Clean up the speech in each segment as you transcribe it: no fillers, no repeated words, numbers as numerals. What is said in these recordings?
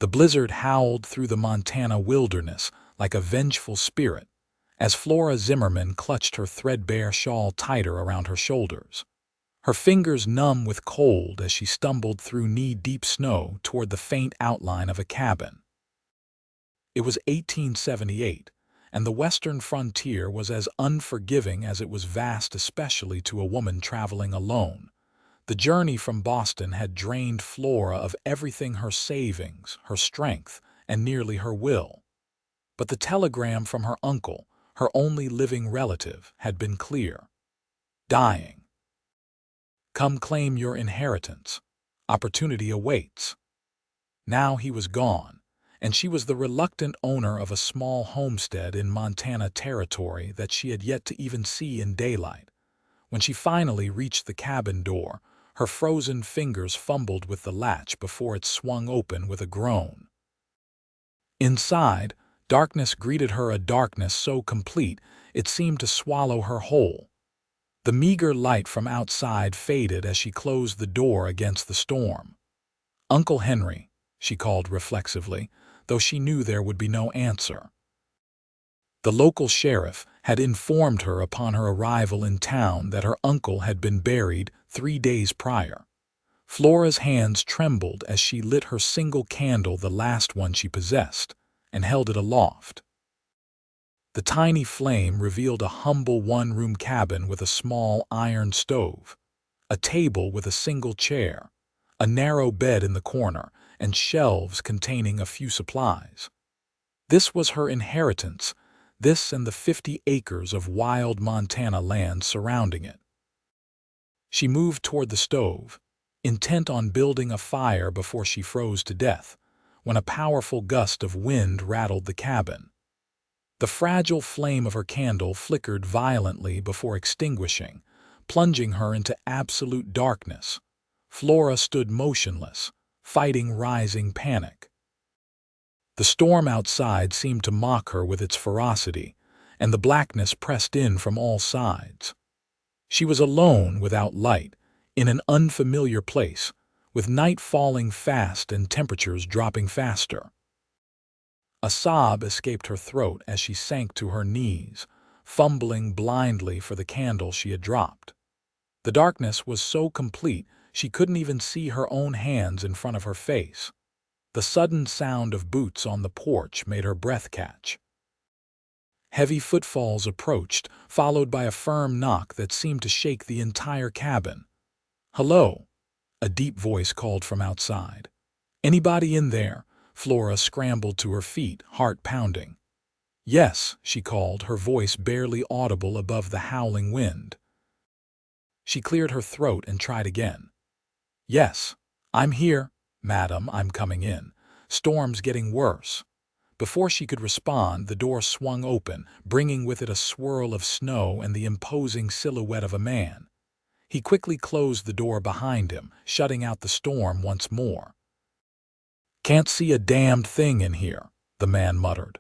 The blizzard howled through the Montana wilderness like a vengeful spirit as Flora Zimmerman clutched her threadbare shawl tighter around her shoulders, her fingers numb with cold as she stumbled through knee-deep snow toward the faint outline of a cabin. It was 1878, and the western frontier was as unforgiving as it was vast, especially to a woman traveling alone. The journey from Boston had drained Flora of everything: her savings, her strength, and nearly her will. But the telegram from her uncle, her only living relative, had been clear. Dying. Come claim your inheritance. Opportunity awaits. Now he was gone, and she was the reluctant owner of a small homestead in Montana territory that she had yet to even see in daylight. When she finally reached the cabin door, her frozen fingers fumbled with the latch before it swung open with a groan. Inside, darkness greeted her, a darkness so complete it seemed to swallow her whole. The meager light from outside faded as she closed the door against the storm. "Uncle Henry," she called reflexively, though she knew there would be no answer. The local sheriff had informed her upon her arrival in town that her uncle had been buried 3 days prior. Flora's hands trembled as she lit her single candle, the last one she possessed, and held it aloft. The tiny flame revealed a humble one-room cabin with a small iron stove, a table with a single chair, a narrow bed in the corner, and shelves containing a few supplies. This was her inheritance, this and the 50 acres of wild Montana land surrounding it. She moved toward the stove, intent on building a fire before she froze to death, when a powerful gust of wind rattled the cabin. The fragile flame of her candle flickered violently before extinguishing, plunging her into absolute darkness. Flora stood motionless, fighting rising panic. The storm outside seemed to mock her with its ferocity, and the blackness pressed in from all sides. She was alone, without light, in an unfamiliar place, with night falling fast and temperatures dropping faster. A sob escaped her throat as she sank to her knees, fumbling blindly for the candle she had dropped. The darkness was so complete she couldn't even see her own hands in front of her face. The sudden sound of boots on the porch made her breath catch. Heavy footfalls approached, followed by a firm knock that seemed to shake the entire cabin. "Hello," a deep voice called from outside. "Anybody in there?" Flora scrambled to her feet, heart pounding. "Yes," she called, her voice barely audible above the howling wind. She cleared her throat and tried again. "Yes, I'm here, madam, I'm coming in. Storm's getting worse." Before she could respond, the door swung open, bringing with it a swirl of snow and the imposing silhouette of a man. He quickly closed the door behind him, shutting out the storm once more. "Can't see a damned thing in here," the man muttered.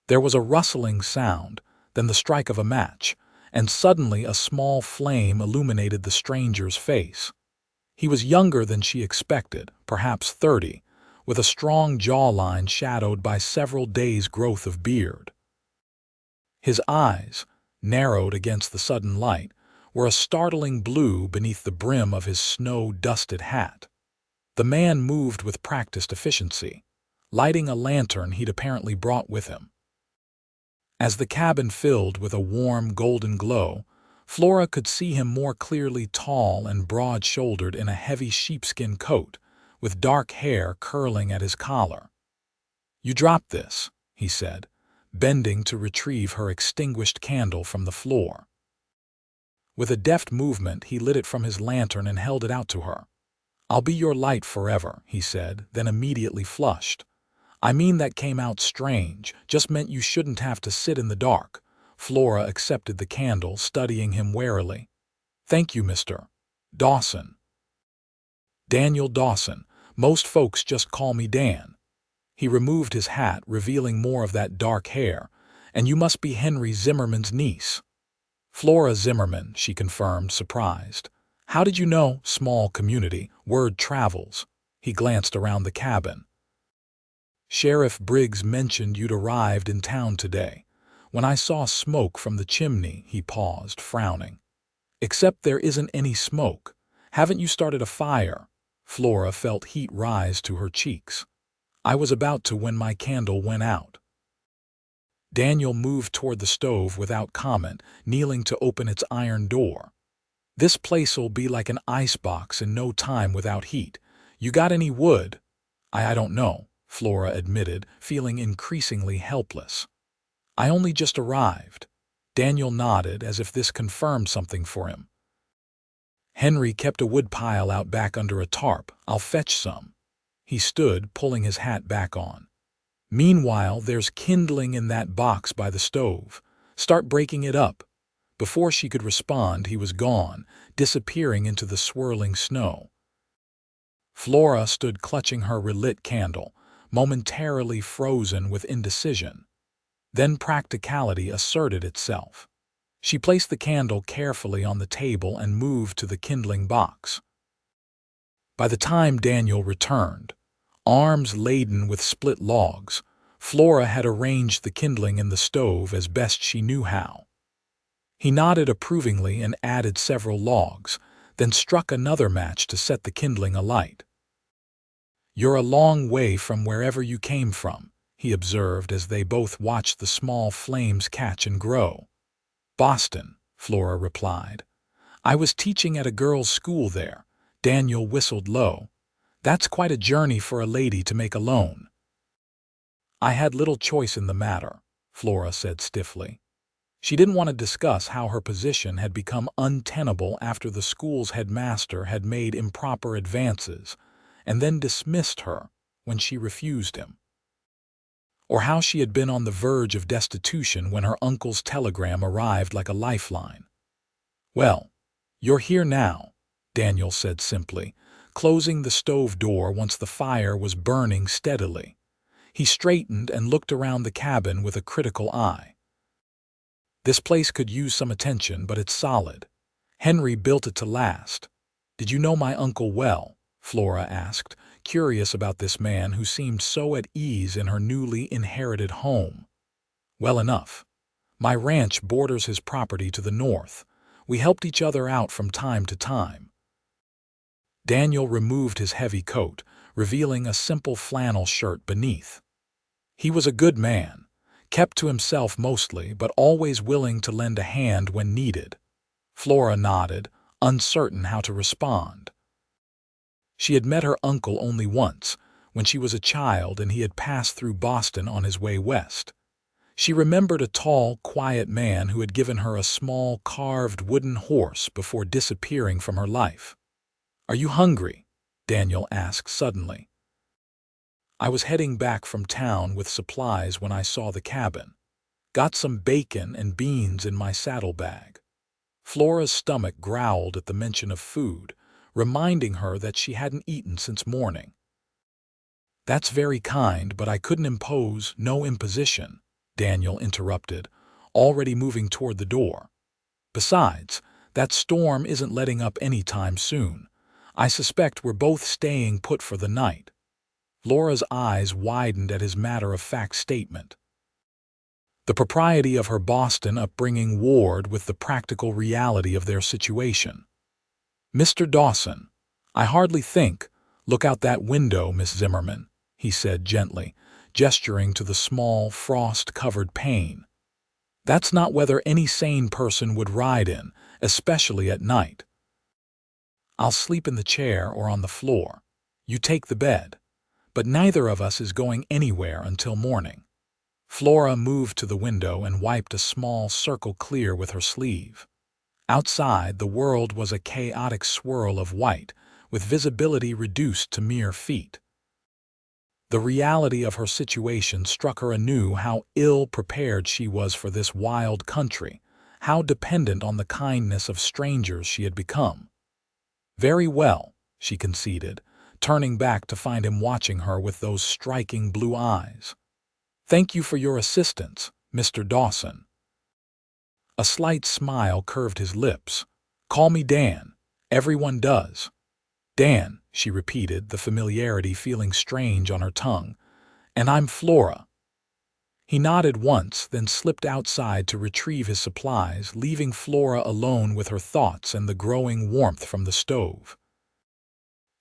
There was a rustling sound, then the strike of a match, and suddenly a small flame illuminated the stranger's face. He was younger than she expected, perhaps 30, with a strong jawline shadowed by several days' growth of beard. His eyes, narrowed against the sudden light, were a startling blue beneath the brim of his snow-dusted hat. The man moved with practiced efficiency, lighting a lantern he'd apparently brought with him. As the cabin filled with a warm golden glow, Flora could see him more clearly, tall and broad-shouldered in a heavy sheepskin coat, with dark hair curling at his collar. "You dropped this," he said, bending to retrieve her extinguished candle from the floor. With a deft movement, he lit it from his lantern and held it out to her. "I'll be your light forever," he said, then immediately flushed. "I mean, that came out strange, just meant you shouldn't have to sit in the dark." Flora accepted the candle, studying him warily. "Thank you, Mr. Dawson." "Daniel Dawson. Most folks just call me Dan." He removed his hat, revealing more of that dark hair. "And you must be Henry Zimmerman's niece." "Flora Zimmerman," she confirmed, surprised. "How did you know?" "Small community. Word travels." He glanced around the cabin. Sheriff Briggs mentioned you'd arrived in town today. When I saw smoke from the chimney, he paused, frowning. Except there isn't any smoke. Haven't you started a fire? Flora felt heat rise to her cheeks. I was about to when my candle went out. Daniel moved toward the stove without comment, kneeling to open its iron door. This place'll be like an icebox in no time without heat. You got any wood? I don't know, Flora admitted, feeling increasingly helpless. I only just arrived. Daniel nodded as if this confirmed something for him. Henry kept a wood pile out back under a tarp. I'll fetch some. He stood, pulling his hat back on. Meanwhile, there's kindling in that box by the stove. Start breaking it up. Before she could respond, he was gone, disappearing into the swirling snow. Flora stood clutching her relit candle, momentarily frozen with indecision. Then practicality asserted itself. She placed the candle carefully on the table and moved to the kindling box. By the time Daniel returned, arms laden with split logs, Flora had arranged the kindling in the stove as best she knew how. He nodded approvingly and added several logs, then struck another match to set the kindling alight. You're a long way from wherever you came from, he observed as they both watched the small flames catch and grow. Boston, Flora replied. I was teaching at a girls' school there. Daniel whistled low. That's quite a journey for a lady to make alone. I had little choice in the matter, Flora said stiffly. She didn't want to discuss how her position had become untenable after the school's headmaster had made improper advances and then dismissed her when she refused him, or how she had been on the verge of destitution when her uncle's telegram arrived like a lifeline. Well, you're here now, Daniel said simply, closing the stove door once the fire was burning steadily. He straightened and looked around the cabin with a critical eye. This place could use some attention, but it's solid. Henry built it to last. Did you know my uncle well? Flora asked, curious about this man who seemed so at ease in her newly inherited home. Well enough. My ranch borders his property to the north. We helped each other out from time to time. Daniel removed his heavy coat, revealing a simple flannel shirt beneath. He was a good man, kept to himself mostly, but always willing to lend a hand when needed. Flora nodded, uncertain how to respond. She had met her uncle only once, when she was a child and he had passed through Boston on his way west. She remembered a tall, quiet man who had given her a small, carved wooden horse before disappearing from her life. Are you hungry? Daniel asked suddenly. I was heading back from town with supplies when I saw the cabin. Got some bacon and beans in my saddlebag. Flora's stomach growled at the mention of food, reminding her that she hadn't eaten since morning. That's very kind, but I couldn't impose. No imposition, Daniel interrupted, already moving toward the door. Besides, that storm isn't letting up any time soon. I suspect we're both staying put for the night. Flora's eyes widened at his matter-of-fact statement. The propriety of her Boston upbringing warred with the practical reality of their situation. Mr. Dawson, I hardly think. Look out that window, Miss Zimmerman, he said gently, gesturing to the small, frost-covered pane. That's not weather any sane person would ride in, especially at night. I'll sleep in the chair or on the floor. You take the bed. But neither of us is going anywhere until morning. Flora moved to the window and wiped a small circle clear with her sleeve. Outside, the world was a chaotic swirl of white, with visibility reduced to mere feet. The reality of her situation struck her anew how ill-prepared she was for this wild country, how dependent on the kindness of strangers she had become. Very well, she conceded, turning back to find him watching her with those striking blue eyes. Thank you for your assistance, Mr. Dawson. A slight smile curved his lips. Call me Dan. Everyone does. Dan, she repeated, the familiarity feeling strange on her tongue. And I'm Flora. He nodded once, then slipped outside to retrieve his supplies, leaving Flora alone with her thoughts and the growing warmth from the stove.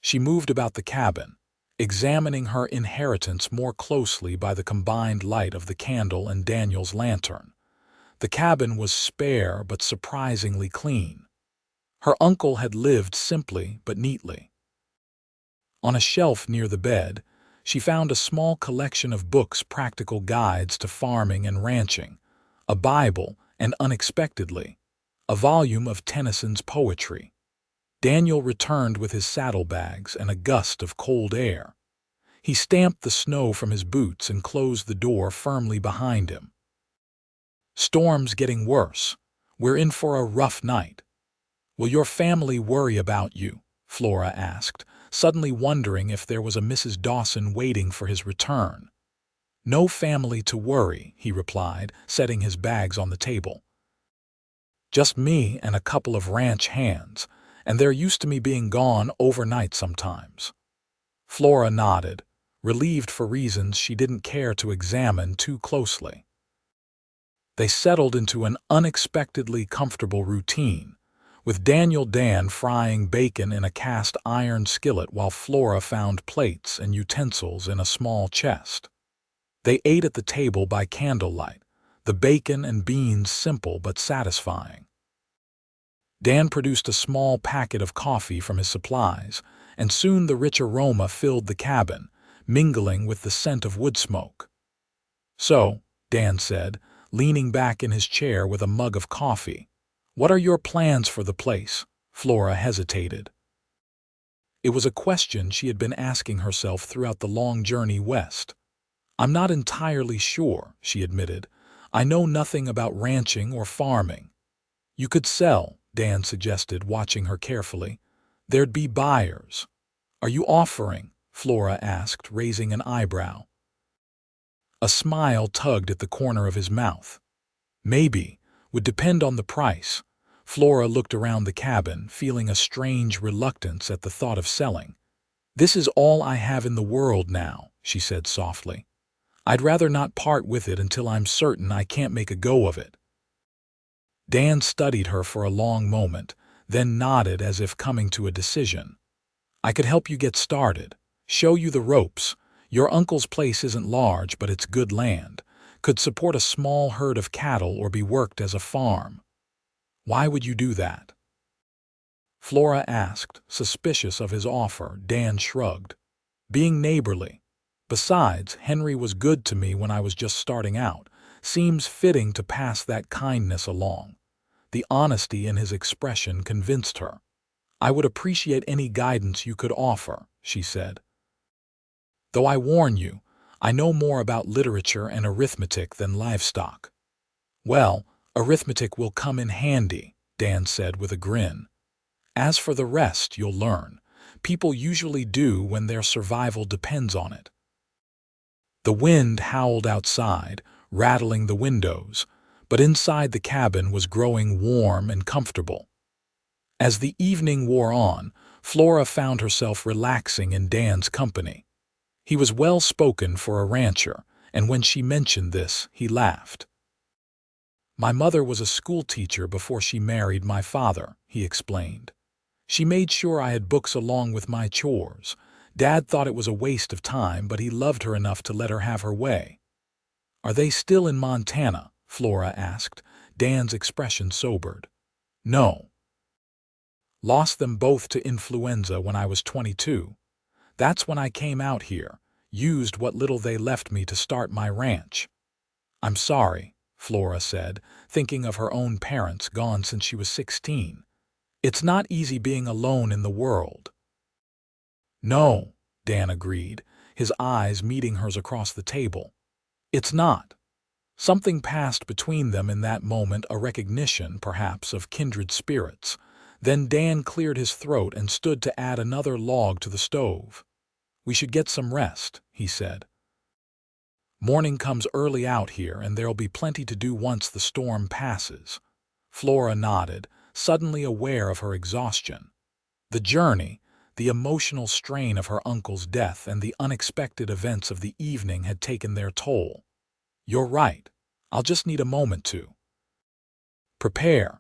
She moved about the cabin, examining her inheritance more closely by the combined light of the candle and Daniel's lantern. The cabin was spare but surprisingly clean. Her uncle had lived simply but neatly. On a shelf near the bed, she found a small collection of books, practical guides to farming and ranching, a Bible, and unexpectedly, a volume of Tennyson's poetry. Daniel returned with his saddlebags and a gust of cold air. He stamped the snow from his boots and closed the door firmly behind him. "Storm's getting worse. We're in for a rough night." "Will your family worry about you?" Flora asked, suddenly wondering if there was a Mrs. Dawson waiting for his return. "No family to worry," he replied, setting his bags on the table. "Just me and a couple of ranch hands, and they're used to me being gone overnight sometimes." Flora nodded, relieved for reasons she didn't care to examine too closely. They settled into an unexpectedly comfortable routine, with Dan frying bacon in a cast-iron skillet while Flora found plates and utensils in a small chest. They ate at the table by candlelight, the bacon and beans simple but satisfying. Dan produced a small packet of coffee from his supplies, and soon the rich aroma filled the cabin, mingling with the scent of wood smoke. "So," Dan said, leaning back in his chair with a mug of coffee, "what are your plans for the place?" Flora hesitated. It was a question she had been asking herself throughout the long journey west. "I'm not entirely sure," she admitted. "I know nothing about ranching or farming." "You could sell," Dan suggested, watching her carefully. "There'd be buyers." "Are you offering?" Flora asked, raising an eyebrow. A smile tugged at the corner of his mouth. "Maybe. Would depend on the price." Flora looked around the cabin, feeling a strange reluctance at the thought of selling. "This is all I have in the world now," she said softly. "I'd rather not part with it until I'm certain I can't make a go of it." Dan studied her for a long moment, then nodded as if coming to a decision. "I could help you get started, show you the ropes. Your uncle's place isn't large, but it's good land. Could support a small herd of cattle or be worked as a farm." "Why would you do that?" Flora asked, suspicious of his offer. Dan shrugged. "Being neighborly. Besides, Henry was good to me when I was just starting out. Seems fitting to pass that kindness along." The honesty in his expression convinced her. "I would appreciate any guidance you could offer," she said. "Though I warn you, I know more about literature and arithmetic than livestock." "Well, arithmetic will come in handy," Dan said with a grin. "As for the rest, you'll learn. People usually do when their survival depends on it." The wind howled outside, rattling the windows, but inside the cabin was growing warm and comfortable. As the evening wore on, Flora found herself relaxing in Dan's company. He was well-spoken for a rancher, and when she mentioned this, he laughed. "My mother was a schoolteacher before she married my father," he explained. "She made sure I had books along with my chores. Dad thought it was a waste of time, but he loved her enough to let her have her way." "Are they still in Montana?" Flora asked. Dan's expression sobered. "No. Lost them both to influenza when I was 22. That's when I came out here, used what little they left me to start my ranch." "I'm sorry," Flora said, thinking of her own parents gone since she was 16. "It's not easy being alone in the world." "No," Dan agreed, his eyes meeting hers across the table. "It's not." Something passed between them in that moment, a recognition, perhaps, of kindred spirits. Then Dan cleared his throat and stood to add another log to the stove. "We should get some rest," he said. "Morning comes early out here, and there'll be plenty to do once the storm passes." Flora nodded, suddenly aware of her exhaustion. The journey, The emotional strain of her uncle's death and the unexpected events of the evening had taken their toll. "You're right. I'll just need a moment to prepare."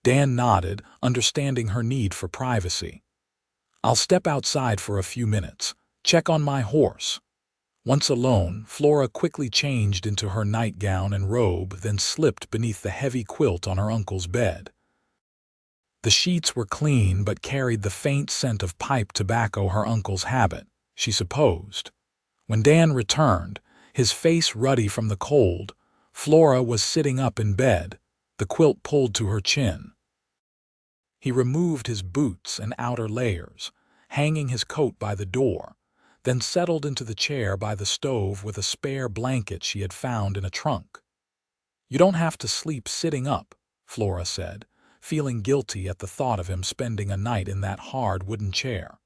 Dan nodded, understanding her need for privacy. "I'll step outside for a few minutes, check on my horse." Once alone, Flora quickly changed into her nightgown and robe, then slipped beneath the heavy quilt on her uncle's bed. The sheets were clean but carried the faint scent of pipe tobacco, her uncle's habit, she supposed. When Dan returned, his face ruddy from the cold, Flora was sitting up in bed, the quilt pulled to her chin. He removed his boots and outer layers, hanging his coat by the door, then settled into the chair by the stove with a spare blanket she had found in a trunk. "You don't have to sleep sitting up," Flora said, feeling guilty at the thought of him spending a night in that hard wooden chair.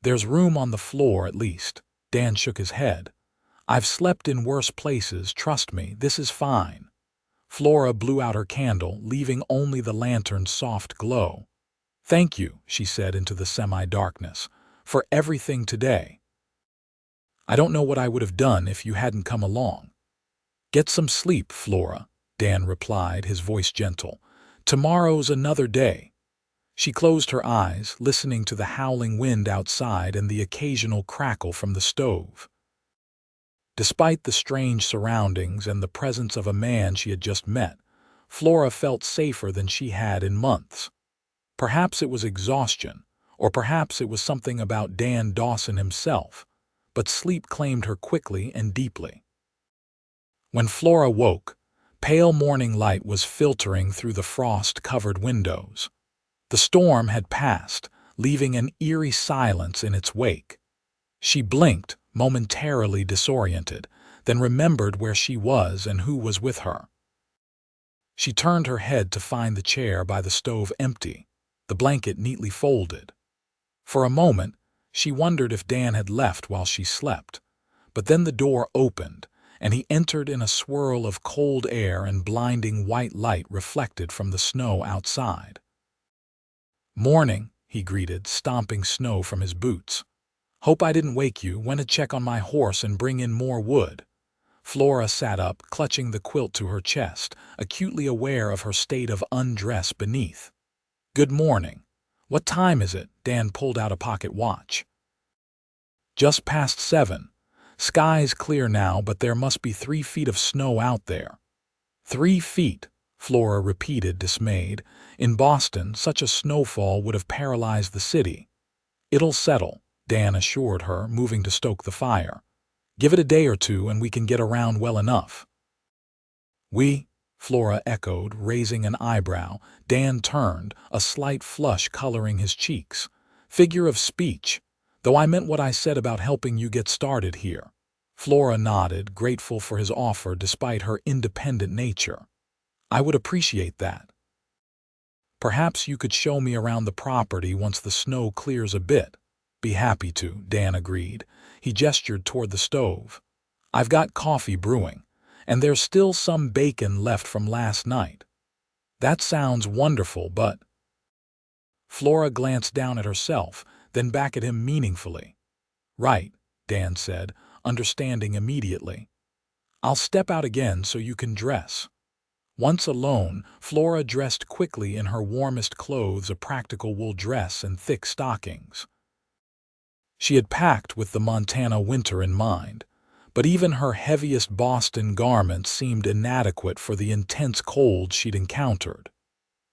"There's room on the floor at least." Dan shook his head. "I've slept in worse places, trust me, this is fine." Flora blew out her candle, leaving only the lantern's soft glow. "Thank you," she said into the semi-darkness, "for everything today. I don't know what I would have done if you hadn't come along." "Get some sleep, Flora," Dan replied, his voice gentle. "Tomorrow's another day." She closed her eyes, listening to the howling wind outside and the occasional crackle from the stove. Despite the strange surroundings and the presence of a man she had just met, Flora felt safer than she had in months. Perhaps it was exhaustion, or perhaps it was something about Dawson himself, but sleep claimed her quickly and deeply. When Flora woke, pale morning light was filtering through the frost-covered windows. The storm had passed, leaving an eerie silence in its wake. She blinked, momentarily disoriented, then remembered where she was and who was with her. She turned her head to find the chair by the stove empty, the blanket neatly folded. For a moment, she wondered if Dan had left while she slept, but then the door opened, and he entered in a swirl of cold air and blinding white light reflected from the snow outside. "Morning," he greeted, stomping snow from his boots. "Hope I didn't wake you. Went to check on my horse and bring in more wood." Flora sat up, clutching the quilt to her chest, acutely aware of her state of undress beneath. "Good morning. What time is it?" Dan pulled out a pocket watch. "Just past 7. Sky's clear now, but there must be 3 feet of snow out there." 3 feet, Flora repeated, dismayed. In Boston, such a snowfall would have paralyzed the city. "It'll settle," Dan assured her, moving to stoke the fire. "Give it a day or two and we can get around well enough." "We?" Flora echoed, raising an eyebrow. Dan turned, a slight flush coloring his cheeks. "Figure of speech. Though I meant what I said about helping you get started here." Flora nodded, grateful for his offer despite her independent nature. "I would appreciate that." "Perhaps you could show me around the property once the snow clears a bit." "Be happy to," Dan agreed. He gestured toward the stove. "I've got coffee brewing, and there's still some bacon left from last night." "That sounds wonderful, but—" Flora glanced down at herself, then back at him meaningfully. "Right," Dan said, understanding immediately. "I'll step out again so you can dress." Once alone, Flora dressed quickly in her warmest clothes, a practical wool dress and thick stockings. She had packed with the Montana winter in mind, but even her heaviest Boston garments seemed inadequate for the intense cold she'd encountered.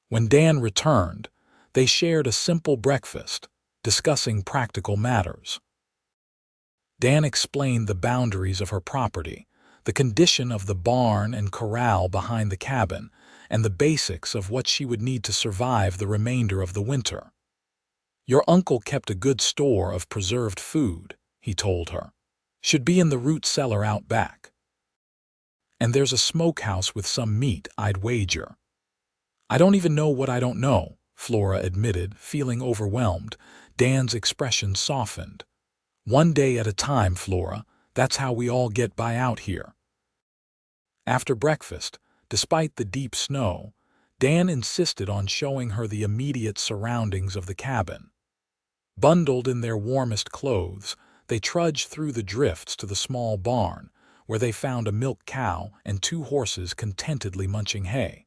When Dan returned, they shared a simple breakfast, discussing practical matters. Dan explained the boundaries of her property, the condition of the barn and corral behind the cabin, and the basics of what she would need to survive the remainder of the winter. "Your uncle kept a good store of preserved food," he told her. "Should be in the root cellar out back. And there's a smokehouse with some meat, I'd wager." "I don't even know what I don't know," Flora admitted, feeling overwhelmed. Dan's expression softened. "One day at a time, Flora. That's how we all get by out here." After breakfast, despite the deep snow, Dan insisted on showing her the immediate surroundings of the cabin. Bundled in their warmest clothes, they trudged through the drifts to the small barn, where they found a milk cow and 2 horses contentedly munching hay.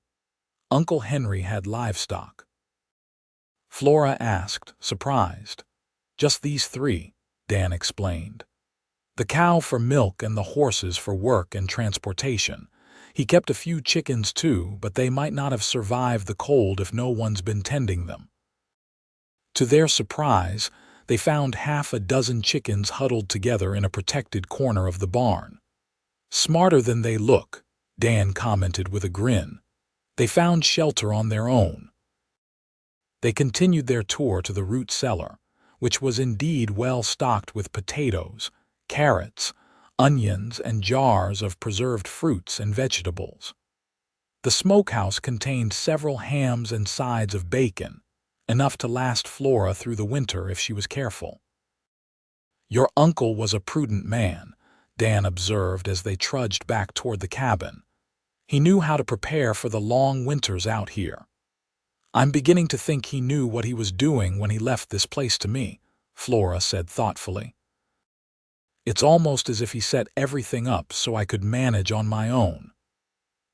Uncle Henry had livestock. Flora asked, surprised. Just these 3, Dan explained. The cow for milk and the horses for work and transportation. He kept a few chickens too, but they might not have survived the cold if no one's been tending them. To their surprise, they found half a dozen chickens huddled together in a protected corner of the barn. Smarter than they look, Dan commented with a grin. They found shelter on their own. They continued their tour to the root cellar, which was indeed well stocked with potatoes, carrots, onions, and jars of preserved fruits and vegetables. The smokehouse contained several hams and sides of bacon, enough to last Flora through the winter if she was careful. Your uncle was a prudent man, Dan observed as they trudged back toward the cabin. He knew how to prepare for the long winters out here. I'm beginning to think he knew what he was doing when he left this place to me, Flora said thoughtfully. It's almost as if he set everything up so I could manage on my own.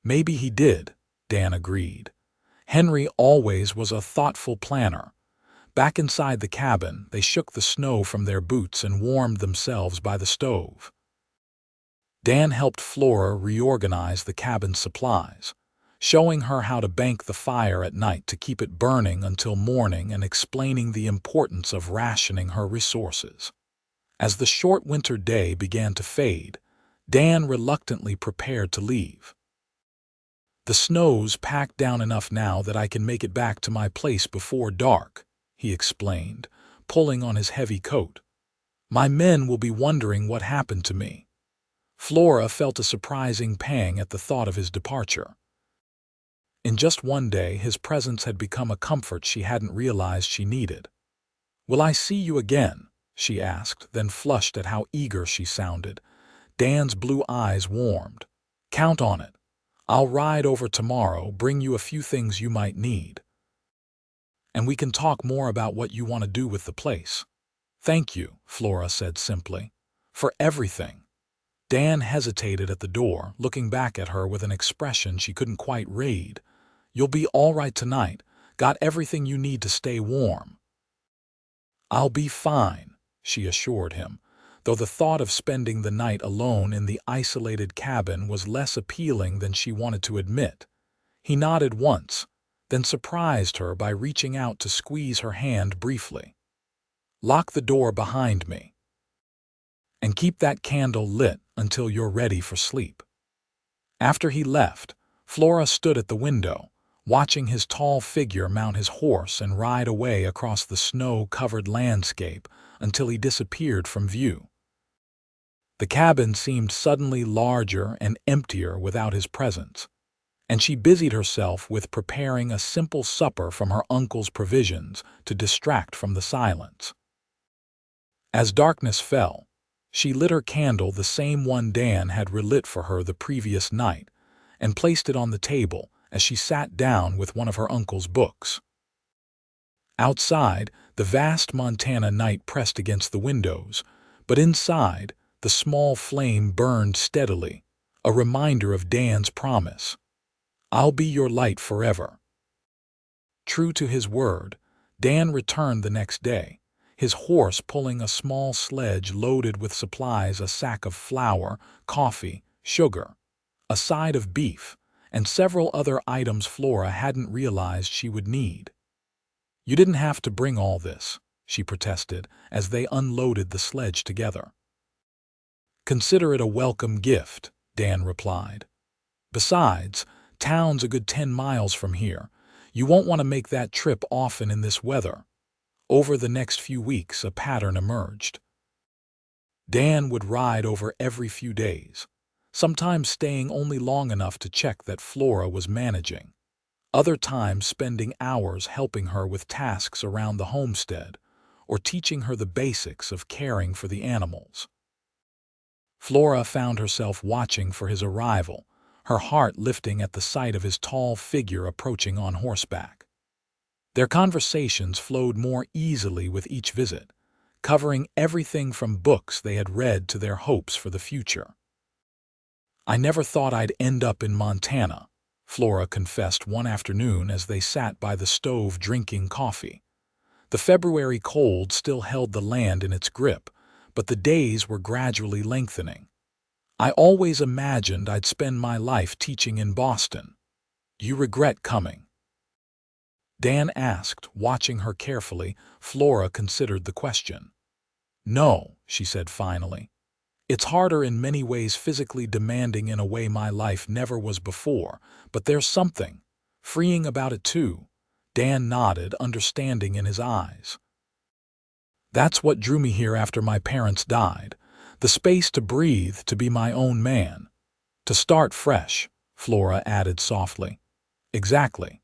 Maybe he did, Dan agreed. Henry always was a thoughtful planner. Back inside the cabin, they shook the snow from their boots and warmed themselves by the stove. Dan helped Flora reorganize the cabin's supplies, showing her how to bank the fire at night to keep it burning until morning and explaining the importance of rationing her resources. As the short winter day began to fade, Dan reluctantly prepared to leave. The snow's packed down enough now that I can make it back to my place before dark, he explained, pulling on his heavy coat. My men will be wondering what happened to me. Flora felt a surprising pang at the thought of his departure. In just one day, his presence had become a comfort she hadn't realized she needed. Will I see you again? She asked, then flushed at how eager she sounded. Dan's blue eyes warmed. Count on it. I'll ride over tomorrow, bring you a few things you might need. And we can talk more about what you want to do with the place. Thank you, Flora said simply. For everything. Dan hesitated at the door, looking back at her with an expression she couldn't quite read. You'll be all right tonight. Got everything you need to stay warm. I'll be fine, she assured him, though the thought of spending the night alone in the isolated cabin was less appealing than she wanted to admit. He nodded once, then surprised her by reaching out to squeeze her hand briefly. Lock the door behind me. And keep that candle lit until you're ready for sleep. After he left, Flora stood at the window, watching his tall figure mount his horse and ride away across the snow-covered landscape until he disappeared from view. The cabin seemed suddenly larger and emptier without his presence, and she busied herself with preparing a simple supper from her uncle's provisions to distract from the silence. As darkness fell, she lit her candle, the same one Dan had relit for her the previous night, and placed it on the table as she sat down with one of her uncle's books. Outside, the vast Montana night pressed against the windows, but inside, the small flame burned steadily, a reminder of Dan's promise. I'll be your light forever. True to his word, Dan returned the next day, his horse pulling a small sledge loaded with supplies: a sack of flour, coffee, sugar, a side of beef, and several other items Flora hadn't realized she would need. You didn't have to bring all this, she protested as they unloaded the sledge together. Consider it a welcome gift, Dan replied. Besides, town's a good 10 miles from here. You won't want to make that trip often in this weather. Over the next few weeks, a pattern emerged. Dan would ride over every few days, sometimes staying only long enough to check that Flora was managing, other times spending hours helping her with tasks around the homestead or teaching her the basics of caring for the animals. Flora found herself watching for his arrival, her heart lifting at the sight of his tall figure approaching on horseback. Their conversations flowed more easily with each visit, covering everything from books they had read to their hopes for the future. "I never thought I'd end up in Montana," Flora confessed one afternoon as they sat by the stove drinking coffee. The February cold still held the land in its grip, but the days were gradually lengthening. "I always imagined I'd spend my life teaching in Boston. Do you regret coming?" Dan asked, watching her carefully. Flora considered the question. "No," she said finally. "It's harder in many ways, physically demanding in a way my life never was before, but there's something freeing about it too." Dan nodded, understanding in his eyes. "That's what drew me here after my parents died. The space to breathe, to be my own man. To start fresh," Flora added softly. "Exactly."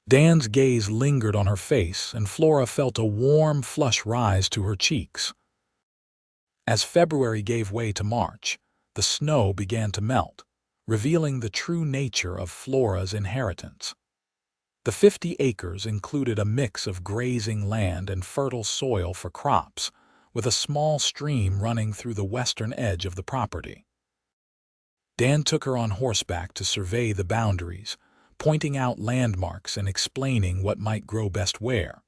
Dan's gaze lingered on her face, and Flora felt a warm flush rise to her cheeks. As February gave way to March, the snow began to melt, revealing the true nature of Flora's inheritance. The 50 acres included a mix of grazing land and fertile soil for crops, with a small stream running through the western edge of the property. Dan took her on horseback to survey the boundaries, pointing out landmarks and explaining what might grow best where.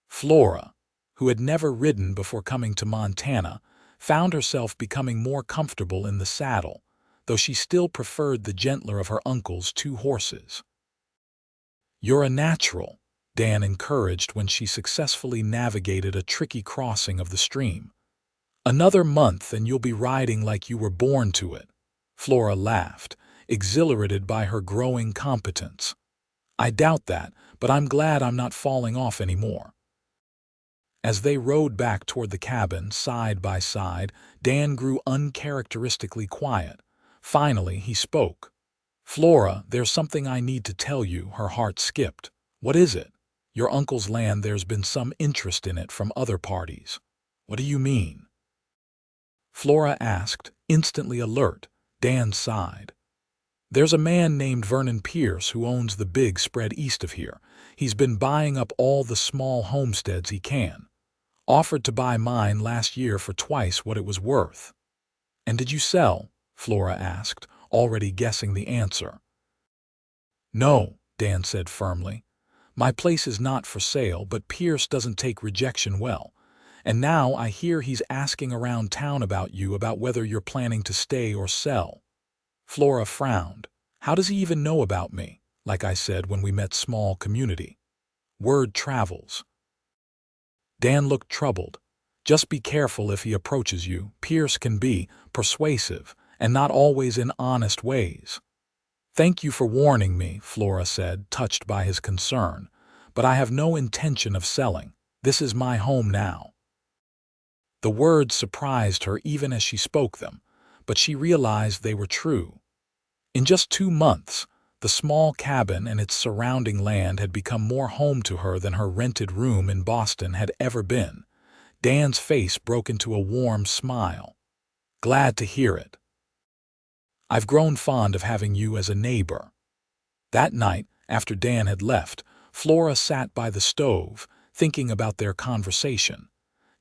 Flora, who had never ridden before coming to Montana, found herself becoming more comfortable in the saddle, though she still preferred the gentler of her uncle's 2 horses. "You're a natural," Dan encouraged when she successfully navigated a tricky crossing of the stream. "Another month and you'll be riding like you were born to it." Flora laughed, exhilarated by her growing competence. "I doubt that, but I'm glad I'm not falling off anymore." As they rode back toward the cabin, side by side, Dan grew uncharacteristically quiet. Finally, he spoke. "Flora, there's something I need to tell you." Her heart skipped. "What is it?" "Your uncle's land, there's been some interest in it from other parties." "What do you mean?" Flora asked, instantly alert. Dan sighed. "There's a man named Vernon Pierce who owns the big spread east of here. He's been buying up all the small homesteads he can. Offered to buy mine last year for twice what it was worth." "And did you sell?" Flora asked, already guessing the answer. "No," Dan said firmly. "My place is not for sale, but Pierce doesn't take rejection well. And now I hear he's asking around town about you, about whether you're planning to stay or sell." Flora frowned. "How does he even know about me? Like I said when we met, small community. Word travels." Dan looked troubled. "Just be careful if he approaches you. Pierce can be persuasive, and not always in honest ways." "Thank you for warning me," Flora said, touched by his concern. "But I have no intention of selling. This is my home now." The words surprised her even as she spoke them, but she realized they were true. In just 2 months, the small cabin and its surrounding land had become more home to her than her rented room in Boston had ever been. Dan's face broke into a warm smile. "Glad to hear it. I've grown fond of having you as a neighbor." That night, after Dan had left, Flora sat by the stove, thinking about their conversation.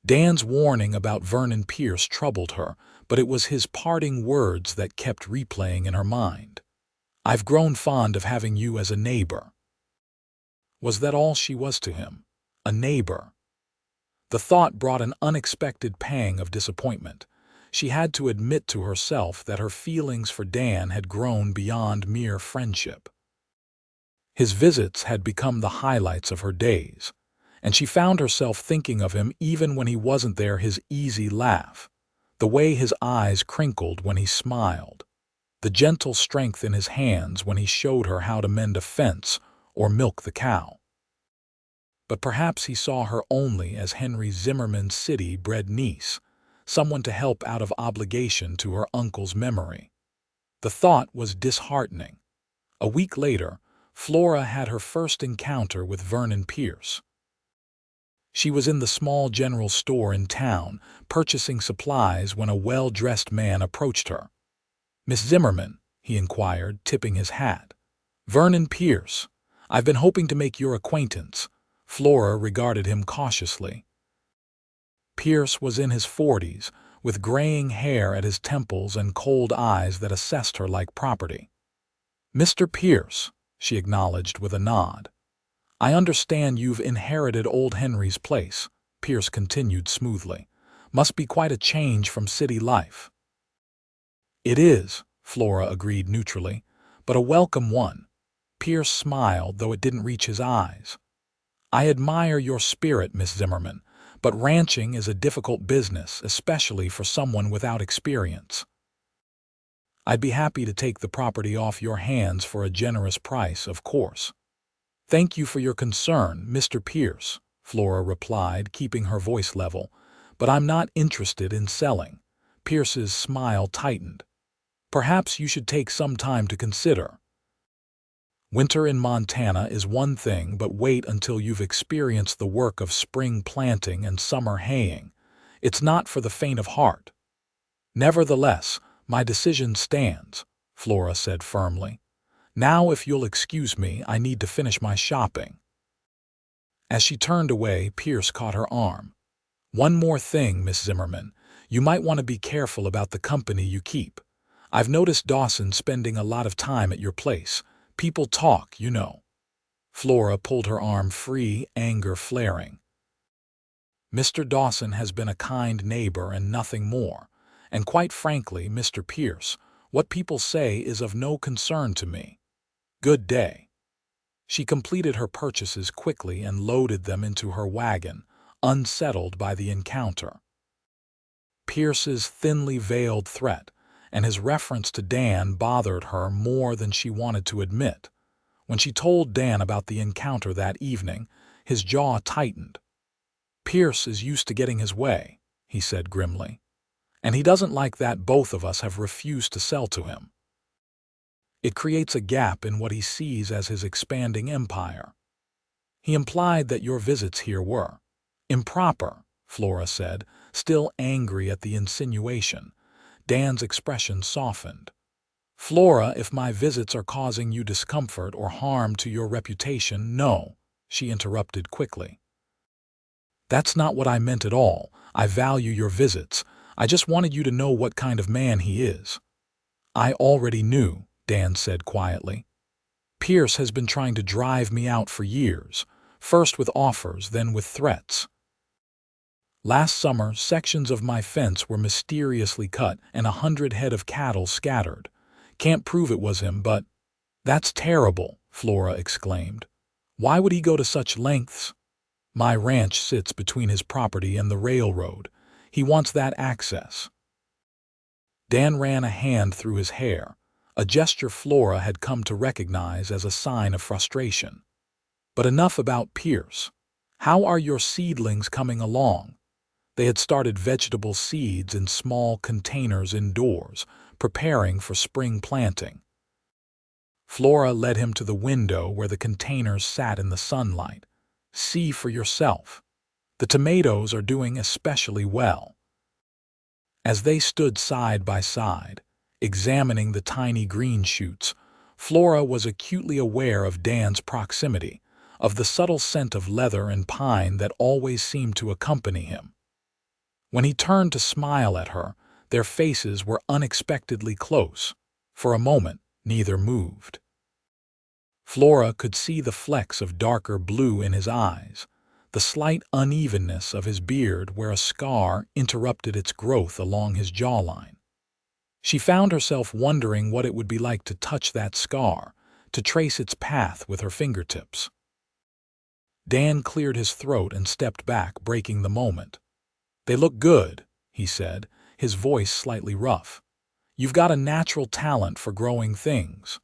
Dan's warning about Vernon Pierce troubled her, but it was his parting words that kept replaying in her mind. "I've grown fond of having you as a neighbor." Was that all she was to him? A neighbor? The thought brought an unexpected pang of disappointment. She had to admit to herself that her feelings for Dan had grown beyond mere friendship. His visits had become the highlights of her days, and she found herself thinking of him even when he wasn't there. His easy laugh, the way his eyes crinkled when he smiled, the gentle strength in his hands when he showed her how to mend a fence or milk the cow. But perhaps he saw her only as Henry Zimmerman's city-bred niece, someone to help out of obligation to her uncle's memory. The thought was disheartening. A week later, Flora had her first encounter with Vernon Pierce. She was in the small general store in town, purchasing supplies, when a well-dressed man approached her. "Miss Zimmerman?" he inquired, tipping his hat. "Vernon Pierce. I've been hoping to make your acquaintance." Flora regarded him cautiously. Pierce was in his 40s, with graying hair at his temples and cold eyes that assessed her like property. "Mr. Pierce," she acknowledged with a nod. "I understand you've inherited old Henry's place," Pierce continued smoothly. "Must be quite a change from city life." "It is," Flora agreed neutrally, "but a welcome one." Pierce smiled, though it didn't reach his eyes. "I admire your spirit, Miss Zimmerman, but ranching is a difficult business, especially for someone without experience. I'd be happy to take the property off your hands for a generous price, of course." "Thank you for your concern, Mr. Pierce," Flora replied, keeping her voice level, "but I'm not interested in selling." Pierce's smile tightened. "Perhaps you should take some time to consider. Winter in Montana is one thing, but wait until you've experienced the work of spring planting and summer haying. It's not for the faint of heart." "Nevertheless, my decision stands," Flora said firmly. "Now, if you'll excuse me, I need to finish my shopping." As she turned away, Pierce caught her arm. "One more thing, Miss Zimmerman. You might want to be careful about the company you keep. I've noticed Dawson spending a lot of time at your place. People talk, you know." Flora pulled her arm free, anger flaring. "Mr. Dawson has been a kind neighbor and nothing more. And quite frankly, Mr. Pierce, what people say is of no concern to me. Good day." She completed her purchases quickly and loaded them into her wagon, unsettled by the encounter. Pierce's thinly veiled threat and his reference to Dan bothered her more than she wanted to admit. When she told Dan about the encounter that evening, his jaw tightened. "Pierce is used to getting his way," he said grimly. "And he doesn't like that both of us have refused to sell to him. It creates a gap in what he sees as his expanding empire. He implied that your visits here were improper," Flora said, still angry at the insinuation. Dan's expression softened. "Flora, if my visits are causing you discomfort or harm to your reputation, no," she interrupted quickly. "That's not what I meant at all. I value your visits. I just wanted you to know what kind of man he is." "I already knew," Dan said quietly. "Pierce has been trying to drive me out for years, first with offers, then with threats. Last summer, sections of my fence were mysteriously cut and 100 head of cattle scattered. Can't prove it was him, but—" "That's terrible," Flora exclaimed. "Why would he go to such lengths?" "My ranch sits between his property and the railroad. He wants that access." Dan ran a hand through his hair, a gesture Flora had come to recognize as a sign of frustration. "But enough about Pierce. How are your seedlings coming along?" They had started vegetable seeds in small containers indoors, preparing for spring planting. Flora led him to the window where the containers sat in the sunlight. "See for yourself. The tomatoes are doing especially well." As they stood side by side, examining the tiny green shoots, Flora was acutely aware of Dan's proximity, of the subtle scent of leather and pine that always seemed to accompany him. When he turned to smile at her, their faces were unexpectedly close. For a moment, neither moved. Flora could see the flecks of darker blue in his eyes, the slight unevenness of his beard where a scar interrupted its growth along his jawline. She found herself wondering what it would be like to touch that scar, to trace its path with her fingertips. Dan cleared his throat and stepped back, breaking the moment. "They look good," he said, his voice slightly rough. "You've got a natural talent for growing things."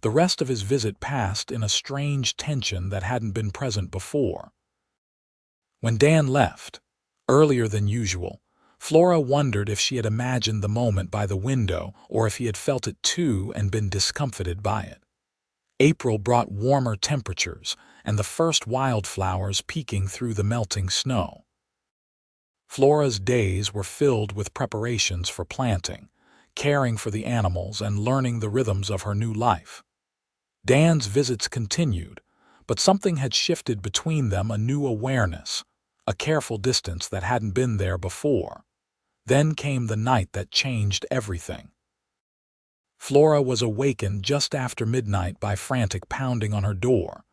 The rest of his visit passed in a strange tension that hadn't been present before. When Dan left, earlier than usual, Flora wondered if she had imagined the moment by the window or if he had felt it too and been discomfited by it. April brought warmer temperatures and the first wildflowers peeking through the melting snow. Flora's days were filled with preparations for planting, caring for the animals and learning the rhythms of her new life. Dan's visits continued, but something had shifted between them, a new awareness, a careful distance that hadn't been there before. Then came the night that changed everything. Flora was awakened just after midnight by frantic pounding on her door.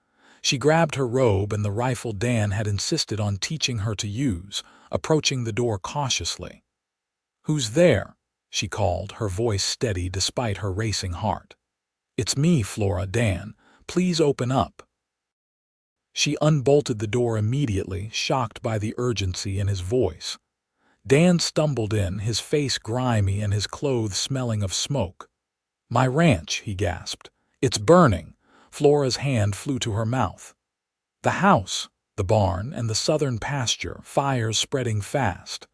She grabbed her robe and the rifle Dan had insisted on teaching her to use, approaching the door cautiously. "Who's there?" she called, her voice steady despite her racing heart. "It's me, Flora, Dan. Please open up." She unbolted the door immediately, shocked by the urgency in his voice. Dan stumbled in, his face grimy and his clothes smelling of smoke. "My ranch," he gasped. "It's burning." Flora's hand flew to her mouth. "The house, the barn, and the southern pasture, fires spreading fast."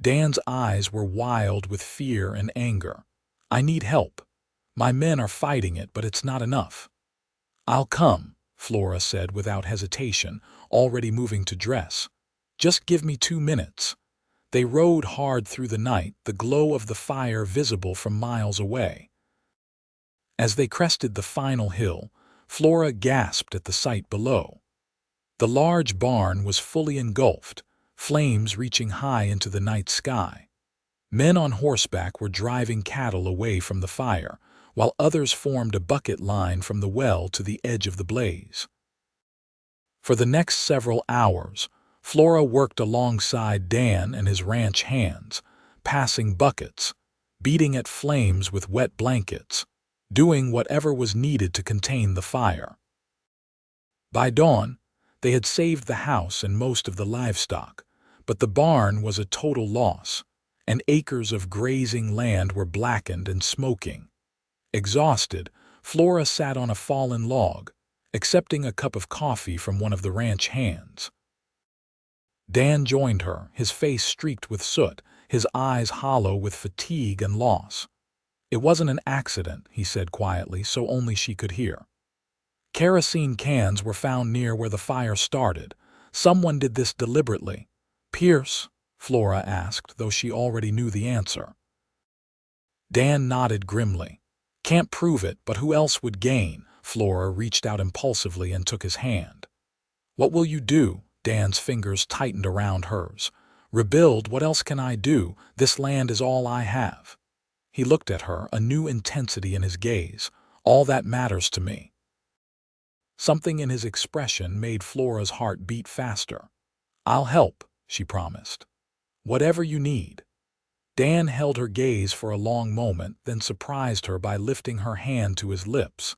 Dan's eyes were wild with fear and anger. "I need help. My men are fighting it, but it's not enough." "I'll come," Flora said without hesitation, already moving to dress. "Just give me 2 minutes." They rode hard through the night, the glow of the fire visible from miles away. As they crested the final hill, Flora gasped at the sight below. The large barn was fully engulfed, flames reaching high into the night sky. Men on horseback were driving cattle away from the fire, while others formed a bucket line from the well to the edge of the blaze. For the next several hours, Flora worked alongside Dan and his ranch hands, passing buckets, beating at flames with wet blankets, doing whatever was needed to contain the fire. By dawn, they had saved the house and most of the livestock, but the barn was a total loss, and acres of grazing land were blackened and smoking. Exhausted, Flora sat on a fallen log, accepting a cup of coffee from one of the ranch hands. Dan joined her, his face streaked with soot, his eyes hollow with fatigue and loss. "It wasn't an accident," he said quietly, so only she could hear. "Kerosene cans were found near where the fire started. Someone did this deliberately." "Pierce?" Flora asked, though she already knew the answer. Dan nodded grimly. "Can't prove it, but who else would gain?" Flora reached out impulsively and took his hand. "What will you do?" Dan's fingers tightened around hers. "Rebuild? What else can I do? This land is all I have." He looked at her, a new intensity in his gaze. "All that matters to me." Something in his expression made Flora's heart beat faster. "I'll help," she promised. "Whatever you need." Dan held her gaze for a long moment, then surprised her by lifting her hand to his lips.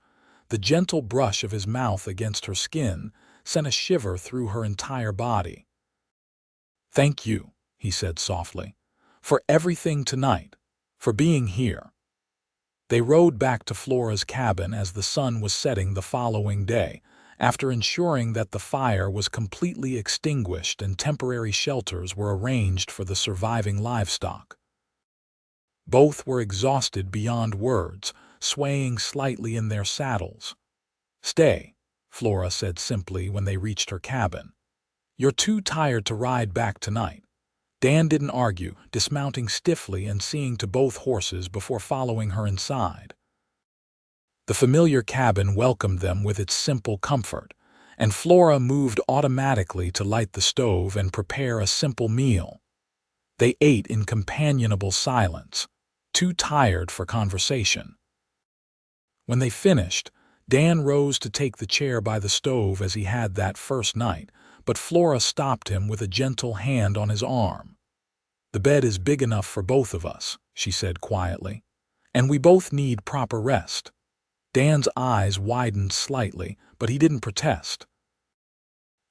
The gentle brush of his mouth against her skin sent a shiver through her entire body. "Thank you," he said softly, "for everything tonight, for being here." They rode back to Flora's cabin as the sun was setting the following day, after ensuring that the fire was completely extinguished and temporary shelters were arranged for the surviving livestock. Both were exhausted beyond words, swaying slightly in their saddles. "Stay," Flora said simply when they reached her cabin. "You're too tired to ride back tonight." Dan didn't argue, dismounting stiffly and seeing to both horses before following her inside. The familiar cabin welcomed them with its simple comfort, and Flora moved automatically to light the stove and prepare a simple meal. They ate in companionable silence, too tired for conversation. When they finished, Dan rose to take the chair by the stove as he had that first night, but Flora stopped him with a gentle hand on his arm. "The bed is big enough for both of us," she said quietly, "and we both need proper rest." Dan's eyes widened slightly, but he didn't protest.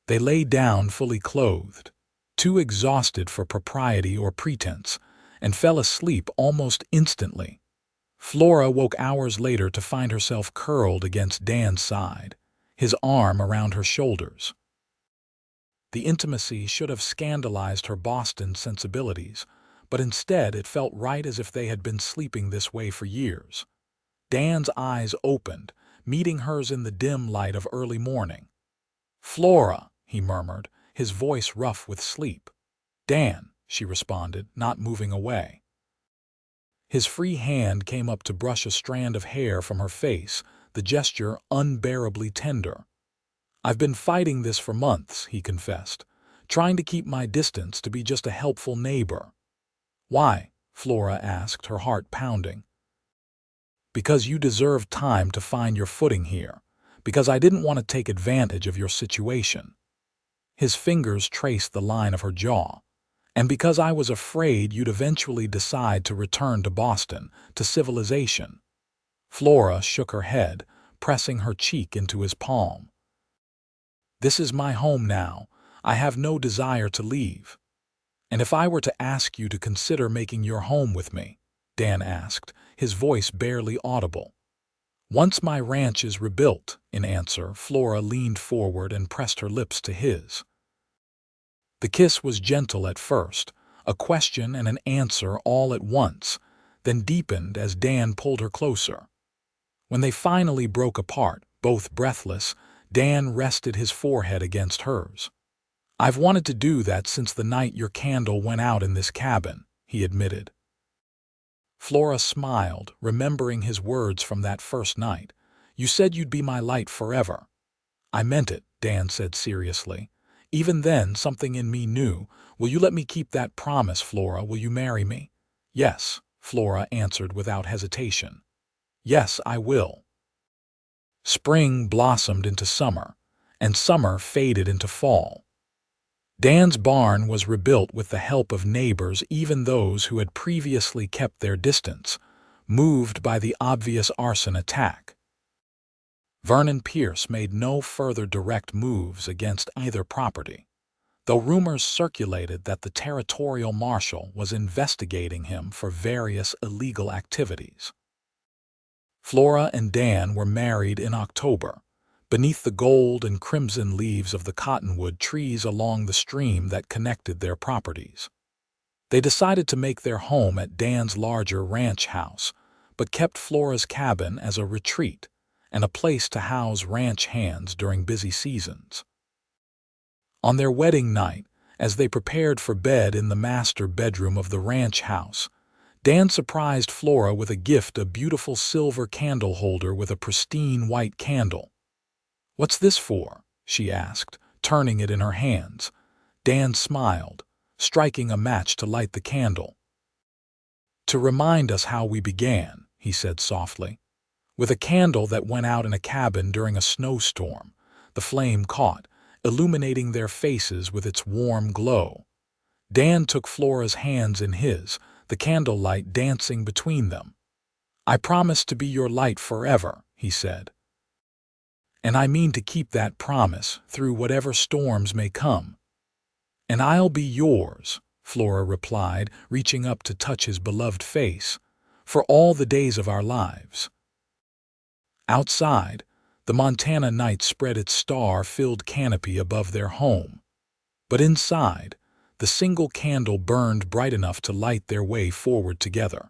They lay down fully clothed, too exhausted for propriety or pretense, and fell asleep almost instantly. Flora woke hours later to find herself curled against Dan's side, his arm around her shoulders. The intimacy should have scandalized her Boston sensibilities, but instead it felt right, as if they had been sleeping this way for years. Dan's eyes opened, meeting hers in the dim light of early morning. "Flora," he murmured, his voice rough with sleep. "Dan," she responded, not moving away. His free hand came up to brush a strand of hair from her face, the gesture unbearably tender. "I've been fighting this for months," he confessed, "trying to keep my distance, to be just a helpful neighbor." "Why?" Flora asked, her heart pounding. "Because you deserve time to find your footing here. Because I didn't want to take advantage of your situation." His fingers traced the line of her jaw. "And because I was afraid you'd eventually decide to return to Boston, to civilization." Flora shook her head, pressing her cheek into his palm. "This is my home now. I have no desire to leave." "And if I were to ask you to consider making your home with me?" Dan asked, his voice barely audible. "Once my ranch is rebuilt," in answer, Flora leaned forward and pressed her lips to his. The kiss was gentle at first, a question and an answer all at once, then deepened as Dan pulled her closer. When they finally broke apart, both breathless, Dan rested his forehead against hers. "I've wanted to do that since the night your candle went out in this cabin," he admitted. Flora smiled, remembering his words from that first night. "You said you'd be my light forever." "I meant it," Dan said seriously. "Even then, something in me knew. Will you let me keep that promise, Flora? Will you marry me?" "Yes," Flora answered without hesitation. "Yes, I will." Spring blossomed into summer, and summer faded into fall. Dan's barn was rebuilt with the help of neighbors, even those who had previously kept their distance, moved by the obvious arson attack. Vernon Pierce made no further direct moves against either property, though rumors circulated that the territorial marshal was investigating him for various illegal activities. Flora and Dan were married in October, beneath the gold and crimson leaves of the cottonwood trees along the stream that connected their properties. They decided to make their home at Dan's larger ranch house, but kept Flora's cabin as a retreat and a place to house ranch hands during busy seasons. On their wedding night, as they prepared for bed in the master bedroom of the ranch house, Dan surprised Flora with a gift, a beautiful silver candle holder with a pristine white candle. "What's this for?" she asked, turning it in her hands. Dan smiled, striking a match to light the candle. "To remind us how we began," he said softly. With a candle that went out in a cabin during a snowstorm, the flame caught, illuminating their faces with its warm glow. Dan took Flora's hands in his, the candlelight dancing between them. "I promise to be your light forever," he said. "And I mean to keep that promise through whatever storms may come." "And I'll be yours," Flora replied, reaching up to touch his beloved face, "for all the days of our lives." Outside, the Montana night spread its star-filled canopy above their home. But inside, the single candle burned bright enough to light their way forward together.